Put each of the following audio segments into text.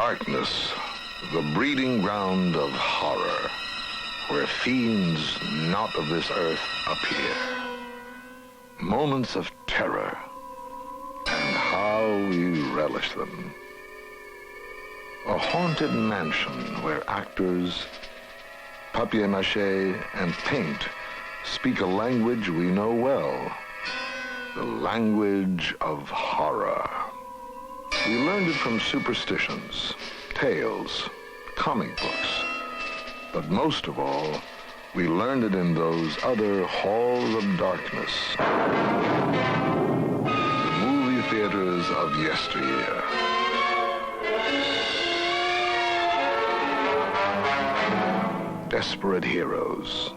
Darkness, the breeding ground of horror, where fiends not of this earth appear. Moments of terror, and how we relish them. A haunted mansion where actors, papier-mâché, and paint speak a language we know well, the language of horror. We learned it from superstitions, tales, comic books, but most of all, we learned it in those other halls of darkness, the movie theaters of yesteryear. Desperate heroes,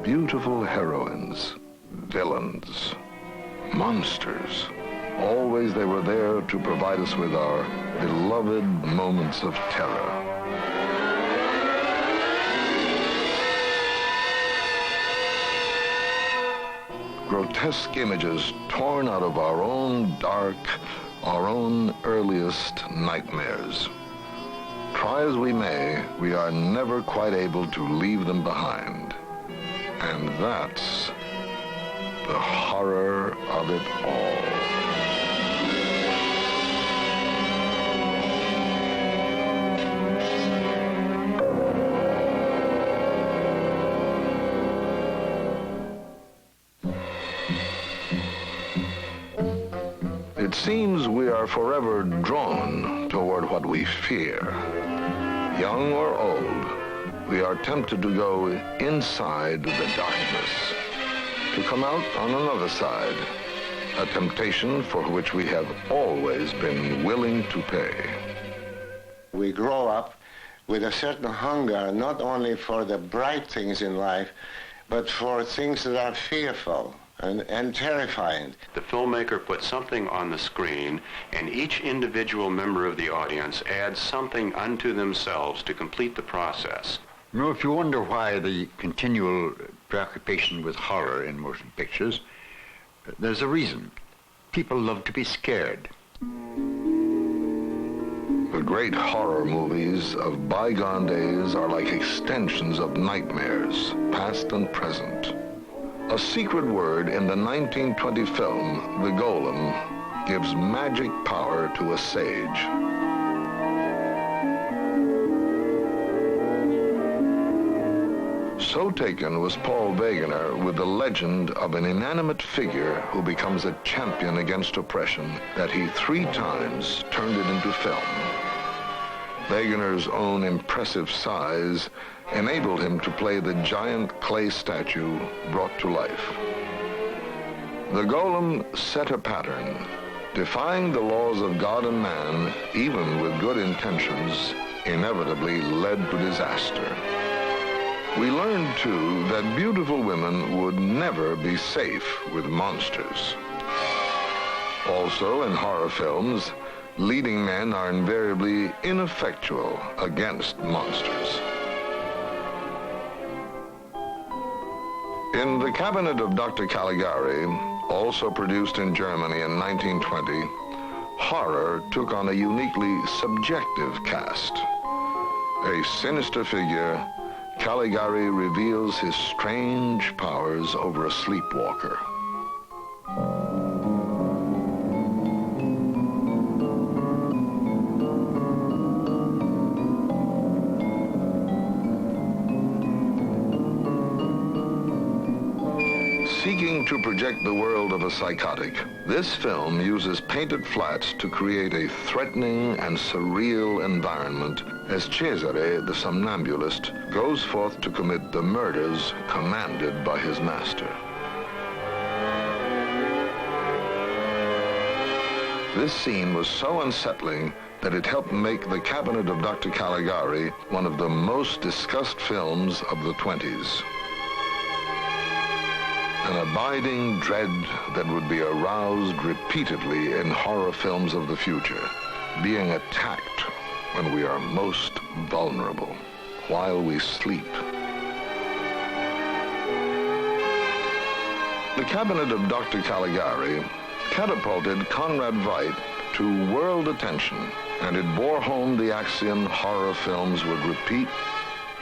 beautiful heroines, villains, monsters. Always they were there to provide us with our beloved moments of terror. Grotesque images torn out of our own dark, our own earliest nightmares. Try as we may, we are never quite able to leave them behind. And that's the horror of it all. It seems we are forever drawn toward what we fear. Young or old, we are tempted to go inside the darkness, to come out on another side, a temptation for which we have always been willing to pay. We grow up with a certain hunger, not only for the bright things in life, but for things that are fearful and terrifying. The filmmaker puts something on the screen, and each individual member of the audience adds something unto themselves to complete the process. You know, if you wonder why the continual preoccupation with horror in motion pictures, there's a reason. People love to be scared. The great horror movies of bygone days are like extensions of nightmares, past and present. A secret word in the 1920 film, The Golem, gives magic power to a sage. So taken was Paul Wegener with the legend of an inanimate figure who becomes a champion against oppression that he 3 times turned it into film. Wegener's own impressive size enabled him to play the giant clay statue brought to life. The Golem set a pattern, defying the laws of God and man, even with good intentions, inevitably led to disaster. We learned, too, that beautiful women would never be safe with monsters. Also, in horror films, leading men are invariably ineffectual against monsters. In The Cabinet of Dr. Caligari, also produced in Germany in 1920, horror took on a uniquely subjective cast. A sinister figure, Caligari reveals his strange powers over a sleepwalker. Seeking to project the world of a psychotic, this film uses painted flats to create a threatening and surreal environment as Cesare, the somnambulist, goes forth to commit the murders commanded by his master. This scene was so unsettling that it helped make The Cabinet of Dr. Caligari one of the most discussed films of the 20s. An abiding dread that would be aroused repeatedly in horror films of the future, being attacked when we are most vulnerable, while we sleep. The Cabinet of Dr. Caligari catapulted Conrad Veidt to world attention and it bore home the axiom horror films would repeat.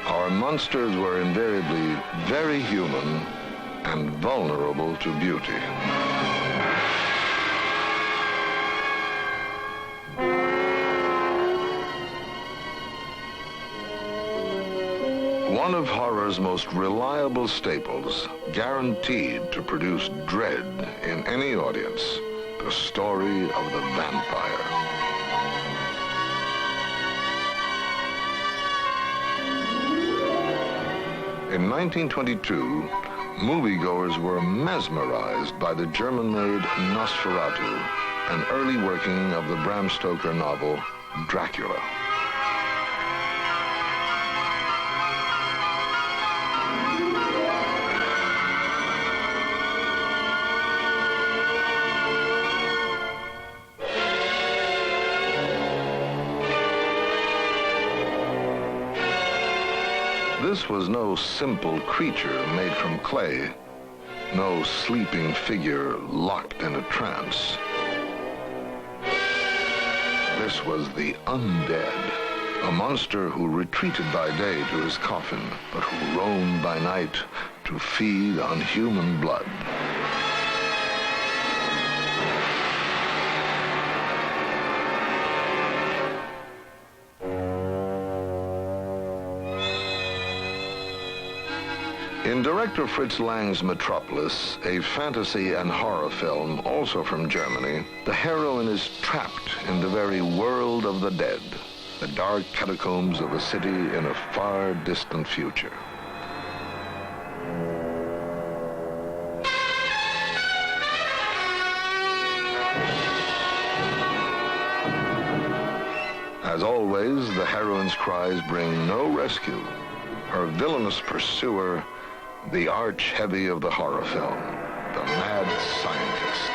Our monsters were invariably very human and vulnerable to beauty. One of horror's most reliable staples, guaranteed to produce dread in any audience, the story of the vampire. In 1922, moviegoers were mesmerized by the German-made Nosferatu, an early working of the Bram Stoker novel Dracula. This was no simple creature made from clay, no sleeping figure locked in a trance. This was the undead, a monster who retreated by day to his coffin, but who roamed by night to feed on human blood. In director Fritz Lang's Metropolis, a fantasy and horror film, also from Germany, the heroine is trapped in the very world of the dead, the dark catacombs of a city in a far distant future. As always, the heroine's cries bring no rescue. Her villainous pursuer, the arch-heavy of the horror film, the mad scientist.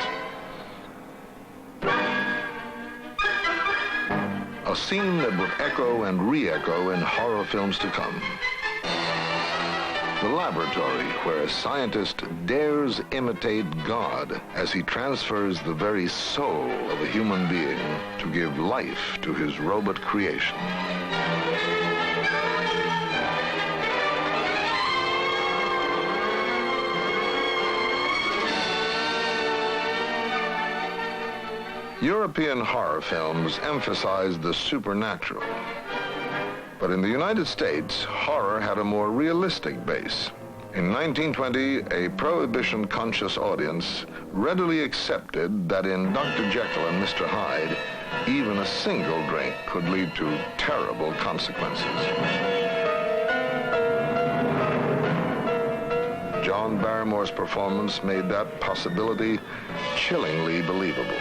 A scene that would echo and re-echo in horror films to come. The laboratory where a scientist dares imitate God as he transfers the very soul of a human being to give life to his robot creation. European horror films emphasized the supernatural. But in the United States, horror had a more realistic base. In 1920, a prohibition-conscious audience readily accepted that in Dr. Jekyll and Mr. Hyde, even a single drink could lead to terrible consequences. John Barrymore's performance made that possibility chillingly believable.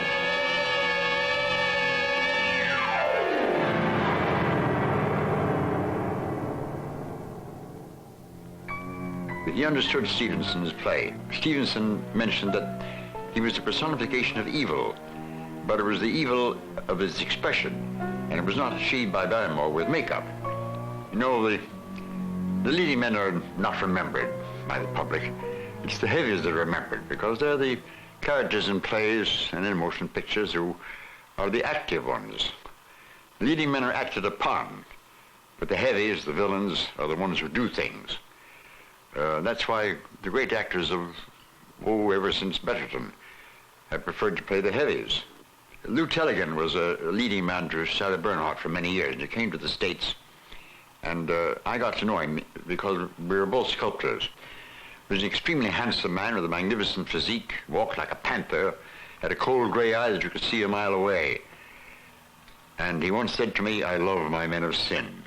He understood Stevenson's play. Stevenson mentioned that he was the personification of evil, but it was the evil of his expression, and it was not achieved by Barrymore with makeup. You know, the leading men are not remembered by the public. It's the heavies that are remembered, because they're the characters in plays and in motion pictures who are the active ones. The leading men are acted upon, but the heavies, the villains, are the ones who do things. That's why the great actors of, ever since Betterton, have preferred to play the heavies. Lou Tellegen was a leading man to Sarah Bernhardt for many years. He came to the States, and I got to know him because we were both sculptors. He was an extremely handsome man with a magnificent physique, walked like a panther, had a cold gray eye that you could see a mile away. And he once said to me, "I love my men of sin."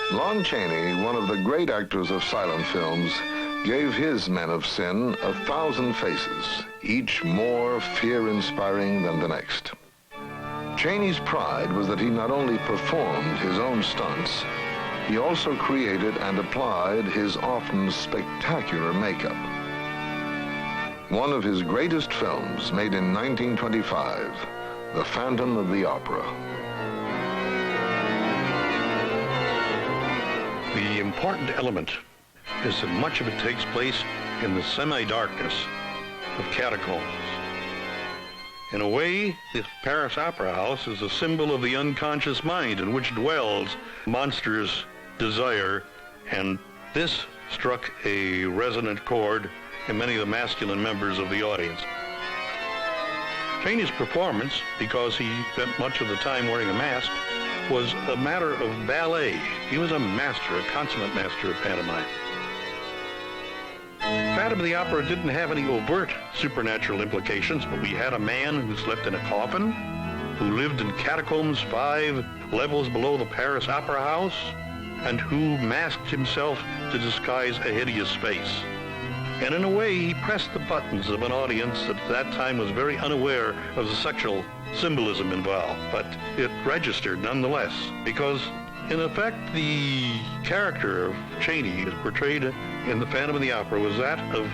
Lon Chaney, one of the great actors of silent films, gave his men of sin 1,000 faces, each more fear-inspiring than the next. Chaney's pride was that he not only performed his own stunts, he also created and applied his often spectacular makeup. One of his greatest films, made in 1925, The Phantom of the Opera. The important element is that much of it takes place in the semi-darkness of catacombs. In a way, the Paris Opera House is a symbol of the unconscious mind in which dwells monstrous desire, and this struck a resonant chord in many of the masculine members of the audience. Chaney's performance, because he spent much of the time wearing a mask, was a matter of ballet. He was a master, a consummate master of pantomime. Phantom of the Opera didn't have any overt supernatural implications, but we had a man who slept in a coffin, who lived in catacombs 5 levels below the Paris Opera House, and who masked himself to disguise a hideous face. And in a way, he pressed the buttons of an audience that at that time was very unaware of the sexual symbolism involved, but it registered nonetheless, because in effect, the character of Chaney portrayed in The Phantom of the Opera was that of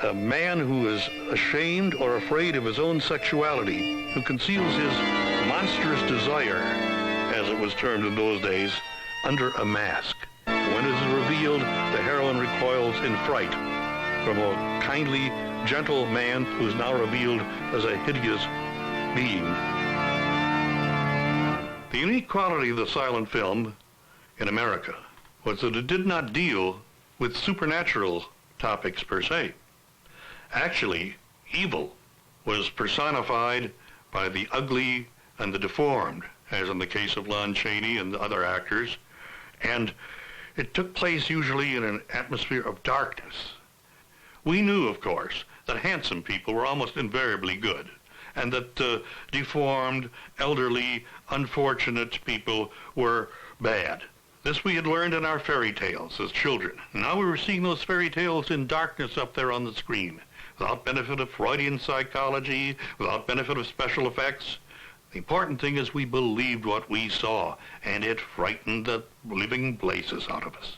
a man who is ashamed or afraid of his own sexuality, who conceals his monstrous desire, as it was termed in those days, under a mask. When it is revealed, the heroine recoils in fright from a kindly, gentle man who is now revealed as a hideous being. The unique quality of the silent film in America was that it did not deal with supernatural topics per se. Actually, evil was personified by the ugly and the deformed, as in the case of Lon Chaney and the other actors, and it took place usually in an atmosphere of darkness. We knew, of course, that handsome people were almost invariably good, and that deformed, elderly, unfortunate people were bad. This we had learned in our fairy tales as children. Now we were seeing those fairy tales in darkness up there on the screen, without benefit of Freudian psychology, without benefit of special effects. The important thing is we believed what we saw, and it frightened the living blazes out of us.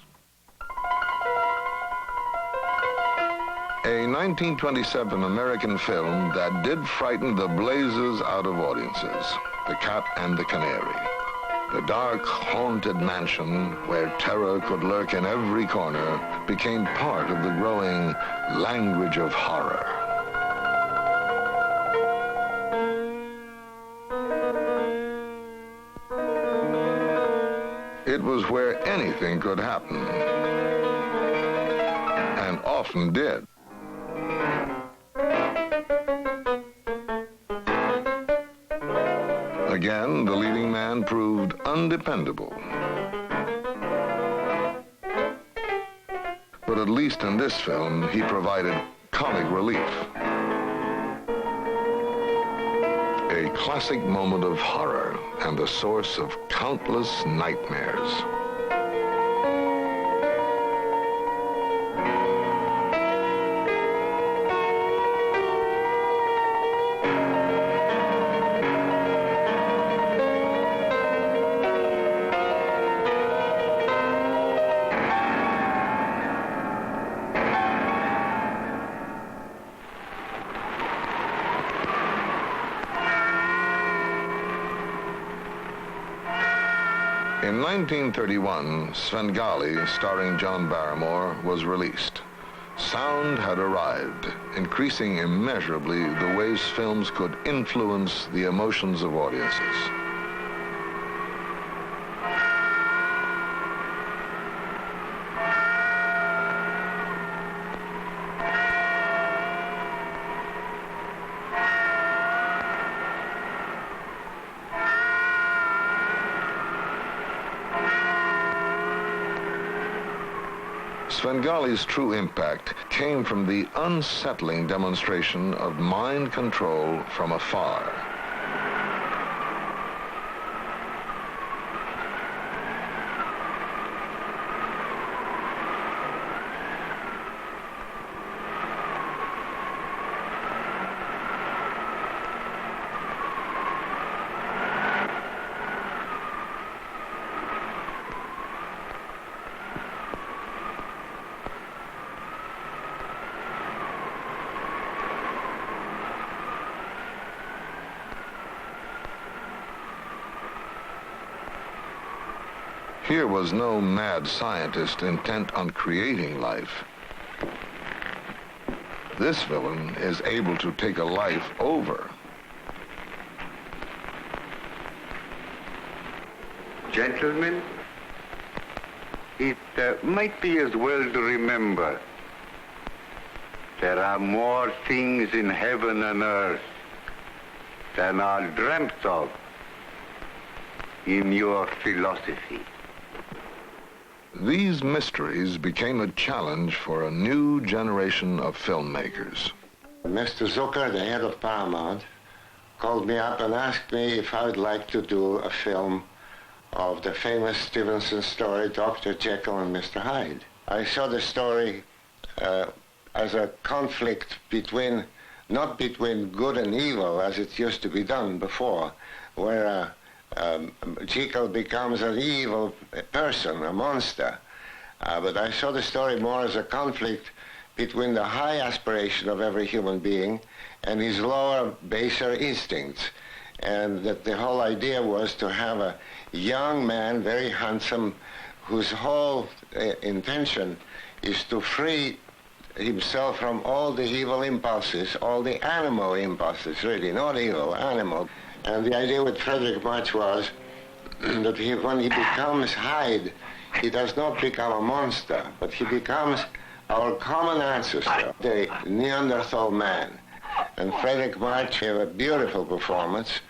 A 1927 American film that did frighten the blazes out of audiences, The Cat and the Canary. The dark, haunted mansion where terror could lurk in every corner became part of the growing language of horror. It was where anything could happen, and often did. Again, the leading man proved undependable. But at least in this film, he provided comic relief. A classic moment of horror and the source of countless nightmares. In 1931, Svengali, starring John Barrymore, was released. Sound had arrived, increasing immeasurably the ways films could influence the emotions of audiences. Svengali's true impact came from the unsettling demonstration of mind control from afar. Here was no mad scientist intent on creating life. This villain is able to take a life over Gentlemen, it might be as well to remember there are more things in heaven and earth than are dreamt of in your philosophy. These mysteries became a challenge for a new generation of filmmakers. Mr. Zucker, the head of Paramount, called me up and asked me if I would like to do a film of the famous Stevenson story, Dr. Jekyll and Mr. Hyde. I saw the story as a conflict between, not between good and evil as it used to be done before, where Jekyll becomes an evil person, a monster. But I saw the story more as a conflict between the high aspiration of every human being and his lower, baser instincts. And that the whole idea was to have a young man, very handsome, whose whole intention is to free himself from all the evil impulses, all the animal impulses, really, not evil, animal. And the idea with Frederick March was that when he becomes Hyde, he does not become a monster, but he becomes our common ancestor, the Neanderthal man. And Frederick March gave a beautiful performance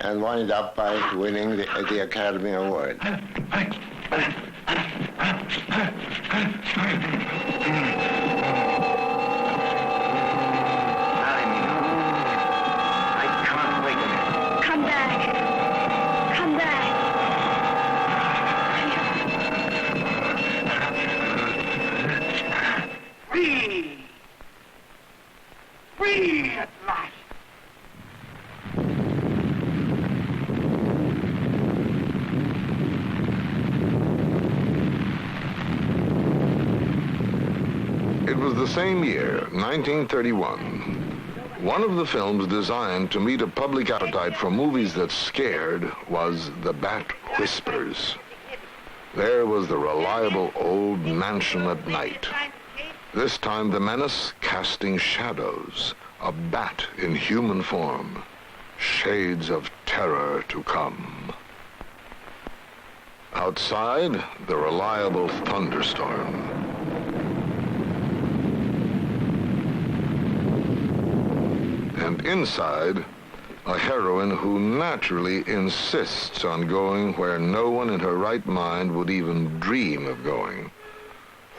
and wound up by winning the Academy Award. It was the same year, 1931. One of the films designed to meet a public appetite for movies that scared was The Bat Whispers. There was the reliable old mansion at night. This time the menace casting shadows, a bat in human form, shades of terror to come. Outside, the reliable thunderstorm. And inside, a heroine who naturally insists on going where no one in her right mind would even dream of going,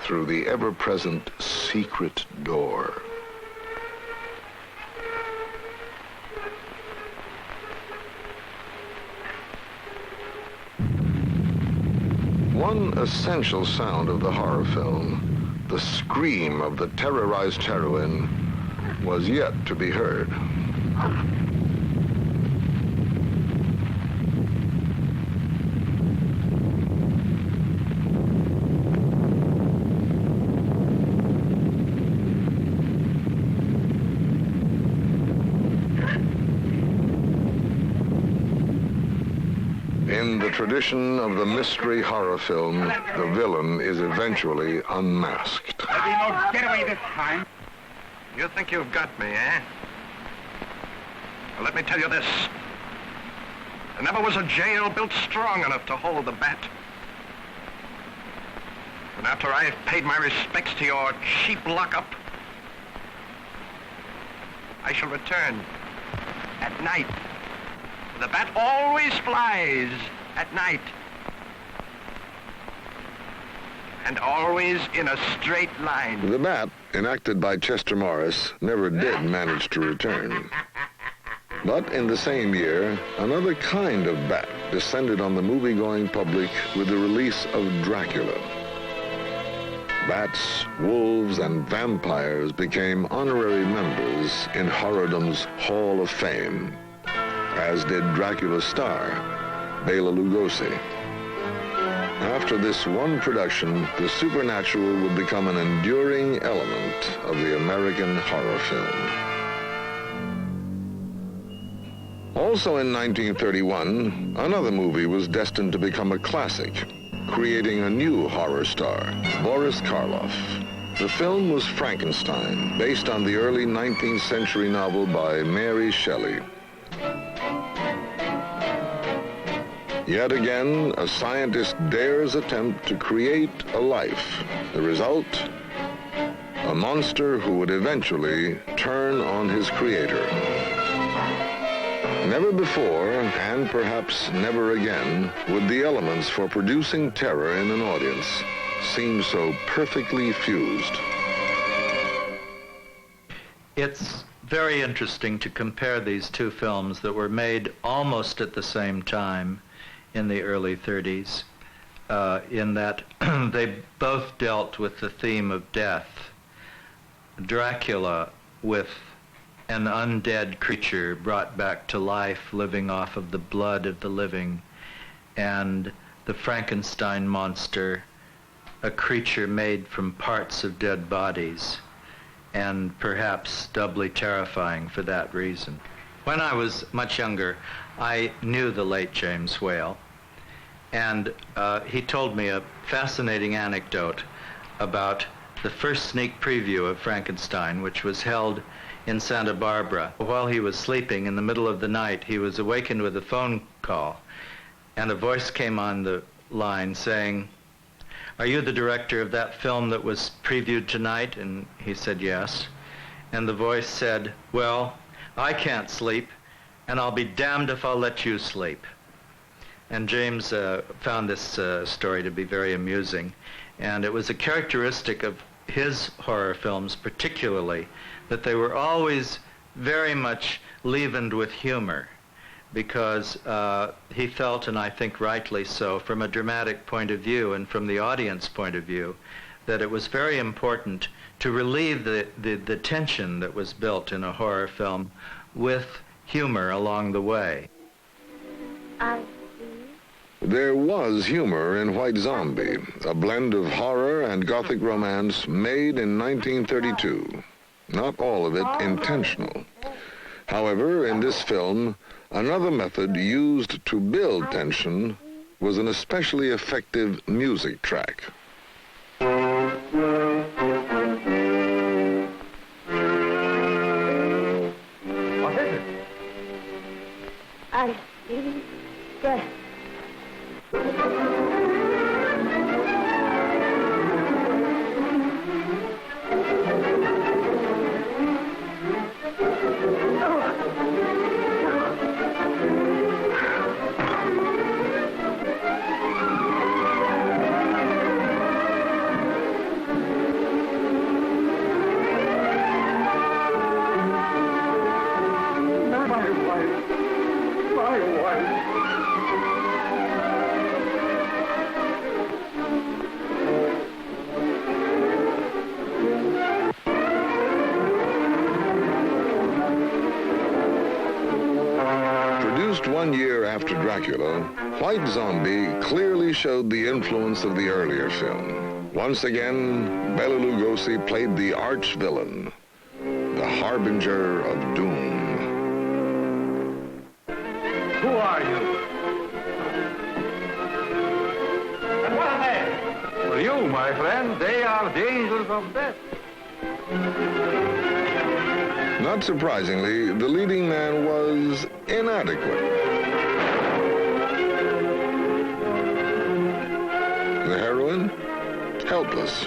through the ever-present secret door. One essential sound of the horror film, the scream of the terrorized heroine, was yet to be heard. In the tradition of the mystery horror film, the villain is eventually unmasked. There'll be no getaway this time. You think you've got me, eh? Well, let me tell you this. There never was a jail built strong enough to hold the bat. And after I've paid my respects to your cheap lockup, I shall return at night. The bat always flies at night. And always in a straight line. The Bat, enacted by Chester Morris, never did manage to return. But in the same year, another kind of bat descended on the movie-going public with the release of Dracula. Bats, wolves, and vampires became honorary members in horrordom's Hall of Fame, as did Dracula's star, Bela Lugosi. After this one production, the supernatural would become an enduring element of the American horror film. Also in 1931, another movie was destined to become a classic, creating a new horror star, Boris Karloff. The film was Frankenstein, based on the early 19th century novel by Mary Shelley. Yet again, a scientist dares attempt to create a life. The result? A monster who would eventually turn on his creator. Never before, and perhaps never again, would the elements for producing terror in an audience seem so perfectly fused. It's very interesting to compare these two films that were made almost at the same time in the early 30s, in that they both dealt with the theme of death. Dracula with an undead creature brought back to life, living off of the blood of the living, and the Frankenstein monster, a creature made from parts of dead bodies, and perhaps doubly terrifying for that reason. When I was much younger, I knew the late James Whale, and he told me a fascinating anecdote about the first sneak preview of Frankenstein, which was held in Santa Barbara. While he was sleeping in the middle of the night, he was awakened with a phone call, and a voice came on the line saying, "Are you the director of that film that was previewed tonight?" And he said, "Yes." And the voice said, "Well, I can't sleep, and I'll be damned if I'll let you sleep." And James found this story to be very amusing. And it was a characteristic of his horror films particularly, that they were always very much leavened with humor, because he felt, and I think rightly so, from a dramatic point of view and from the audience point of view, that it was very important to relieve the tension that was built in a horror film with humor along the way. There was humor in White Zombie, a blend of horror and gothic romance made in 1932. Not all of it intentional. However, in this film, another method used to build tension was an especially effective music track. What is it? I see death. Produced 1 year after Dracula, White Zombie clearly showed the influence of the earlier film. Once again, Bela Lugosi played the arch-villain, the harbinger of doom. Who are you? And what are they? For you, my friend, they are the angels of death. Not surprisingly, the leading man was inadequate. The heroine, helpless.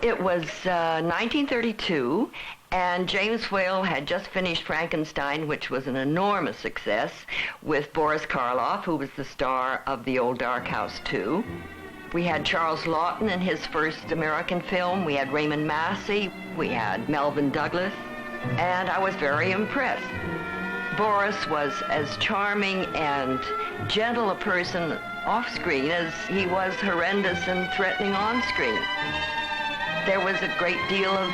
It was 1932, and James Whale had just finished Frankenstein, which was an enormous success, with Boris Karloff, who was the star of The Old Dark House 2. We had Charles Laughton in his first American film. We had Raymond Massey. We had Melvyn Douglas. And I was very impressed. Boris was as charming and gentle a person off-screen as he was horrendous and threatening on-screen. There was a great deal of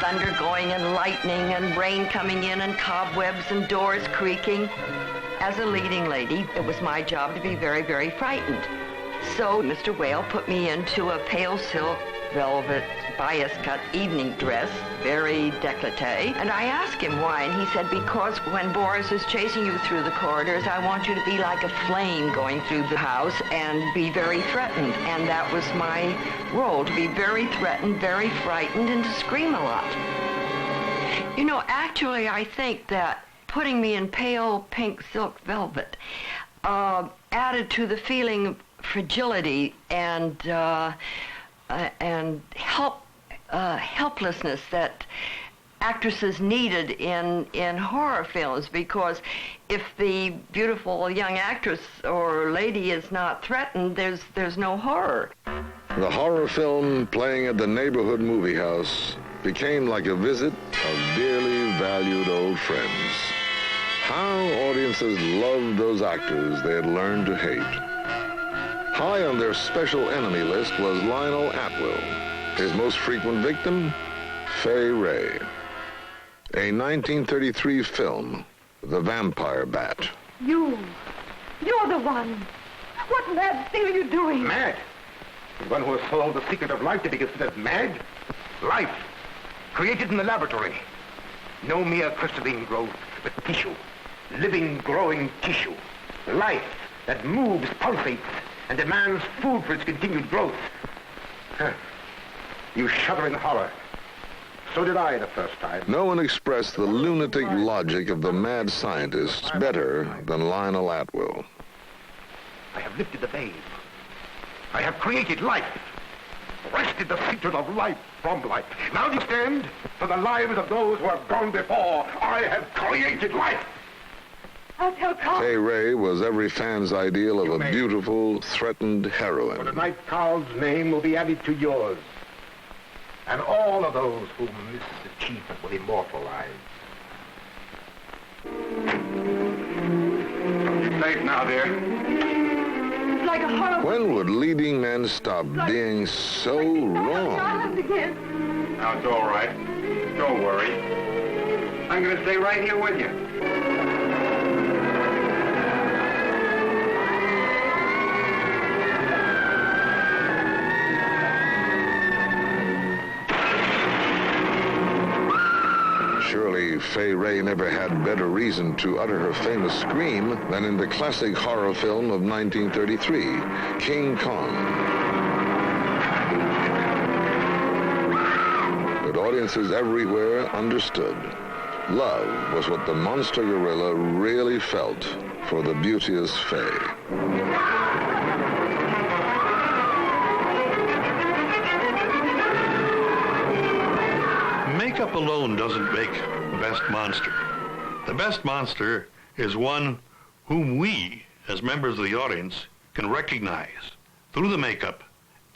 thunder going and lightning and rain coming in and cobwebs and doors creaking. As a leading lady, it was my job to be very, very frightened. So Mr. Whale put me into a pale silk velvet bias-cut evening dress, very décolleté, and I asked him why, and he said, because when Boris is chasing you through the corridors, I want you to be like a flame going through the house and be very threatened, and that was my role, to be very threatened, very frightened, and to scream a lot. You know, actually, I think that putting me in pale pink silk velvet added to the feeling of fragility and helplessness that actresses needed in horror films, because if the beautiful young actress or lady is not threatened, there's no horror. The horror film playing at the neighborhood movie house became like a visit of dearly valued old friends. How audiences loved those actors they had learned to hate. High on their special enemy list was Lionel Atwill. His most frequent victim, Fay Wray. A 1933 film, The Vampire Bat. You're the one. What mad thing are you doing? Mad? The one who has solved the secret of life to be considered mad? Life, created in the laboratory. No mere crystalline growth, but tissue. Living, growing tissue. Life that moves, pulsates, and demands food for its continued growth. You shudder in horror. So did I the first time. No one expressed the lunatic logic of the mad scientists better than Lionel Atwill. I have lifted the veil. I have created life. Wrested the secret of life from life. Now you stand for the lives of those who have gone before. I have created life. I'll tell Carl. Fay Wray was every fan's ideal of a beautiful, threatened For heroine. tonight, Carl's name will be added to yours. And all of those whom this achievement will immortalize. You're safe now, dear. It's like a horror. When would leading men stop being so wrong? Island again. Now, it's all right. Don't worry. I'm going to stay right here with you. Surely Fay Wray never had better reason to utter her famous scream than in the classic horror film of 1933, King Kong. But audiences everywhere understood. Love was what the monster gorilla really felt for the beauteous Fay. Makeup alone doesn't make the best monster. The best monster is one whom we, as members of the audience, can recognize through the makeup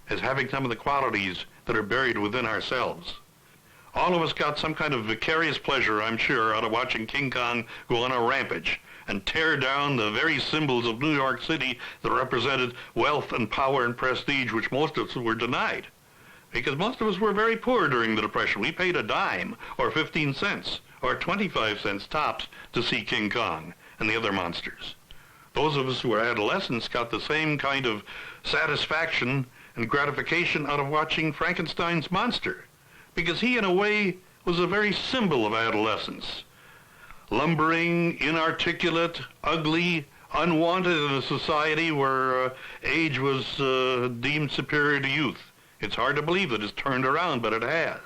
as having some of the qualities that are buried within ourselves. All of us got some kind of vicarious pleasure, I'm sure, out of watching King Kong go on a rampage and tear down the very symbols of New York City that represented wealth and power and prestige, which most of us were denied. Because most of us were very poor during the Depression. We paid a dime or 15 cents or 25 cents tops to see King Kong and the other monsters. Those of us who were adolescents got the same kind of satisfaction and gratification out of watching Frankenstein's monster, because he, in a way, was a very symbol of adolescence. Lumbering, inarticulate, ugly, unwanted in a society where age was deemed superior to youth. It's hard to believe that it's turned around, but it has.